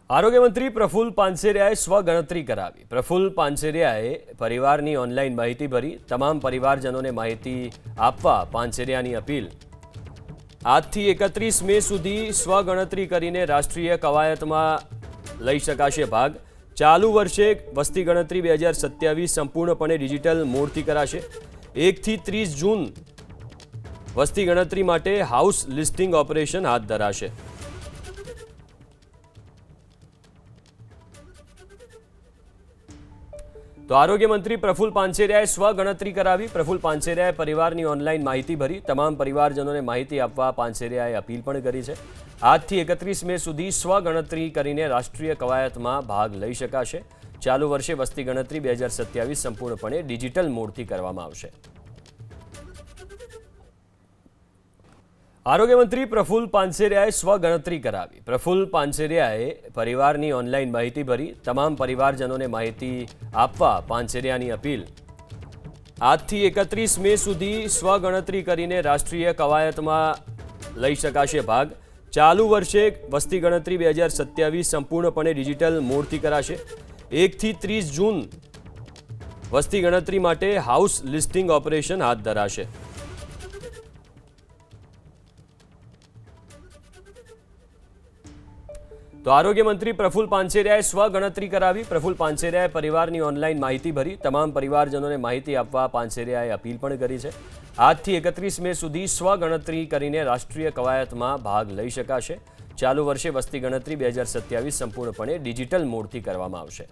આરોગ્ય મંત્રી પ્રફુલ પાનસેરિયાએ સ્વગણતરી કરાવી। પ્રફુલ પાનસેરિયાએ પરિવારની ઓનલાઈન માહિતી ભરી તમામ પરિવારજનોને માહિતી આપવા પાનસેરિયાની અપીલ। આજથી 31 મે સુધી સ્વગણતરી કરીને રાષ્ટ્રીય કવાયતમાં લઈ શકાશે ભાગ। ચાલુ વર્ષે વસ્તી ગણતરી 2027 સંપૂર્ણપણે ડિજિટલ મોડથી કરાશે। 1 થી 30 જૂન વસ્તી ગણતરી માટે હાઉસ લિસ્ટિંગ ઓપરેશન હાથ ધરાશે। તો આરોગ્ય મંત્રી પ્રફુલ પાનસેરિયાએ સ્વગણતરી કરાવી। પ્રફુલ પાનસેરિયાએ પરિવારની ઓનલાઈન માહિતી ભરી તમામ પરિવારજનોને માહિતી આપવા પાનસેરિયાએ અપીલ પણ કરી છે। આજથી 31 મે સુધી સ્વગણતરી કરીને રાષ્ટ્રીય કવાયતમાં ભાગ લઈ શકાશે। ચાલુ વર્ષે વસ્તી ગણતરી 2027 સંપૂર્ણપણે ડિજિટલ મોડથી કરવામાં આવશે। આરોગ્ય મંત્રી પ્રફુલ પાનસેરિયાએ સ્વગણતરી કરાવી। પ્રફુલ પાનસેરિયાએ પરિવારની ઓનલાઈન માહિતી ભરી તમામ પરિવારજનોને માહિતી આપવા પાનસેરિયાની અપીલ। આજથી 31 મે સુધી સ્વગણતરી કરીને રાષ્ટ્રીય કવાયતમાં લઈ શકાશે ભાગ। ચાલુ વર્ષે વસ્તી ગણતરી 2027 સંપૂર્ણપણે ડિજિટલ મોડથી કરાશે। 1 થી 30 જૂન વસ્તી ગણતરી માટે હાઉસ લિસ્ટિંગ ઓપરેશન હાથ ધરાશે। તો આરોગ્ય મંત્રી પ્રફુલ પાનસેરિયાએ સ્વગણતરી કરાવી। પ્રફુલ પાનસેરિયાએ પરિવારની ઓનલાઈન માહિતી ભરી તમામ પરિવારજનોને માહિતી આપવા પાનસેરિયાએ અપીલ પણ કરી છે। આજથી 31 મે સુધી સ્વગણતરી કરીને રાષ્ટ્રીય કવાયતમાં ભાગ લઈ શકાશે। ચાલુ વર્ષે વસ્તી ગણતરી 2027 સંપૂર્ણપણે ડિજિટલ મોડથી કરવામાં આવશે।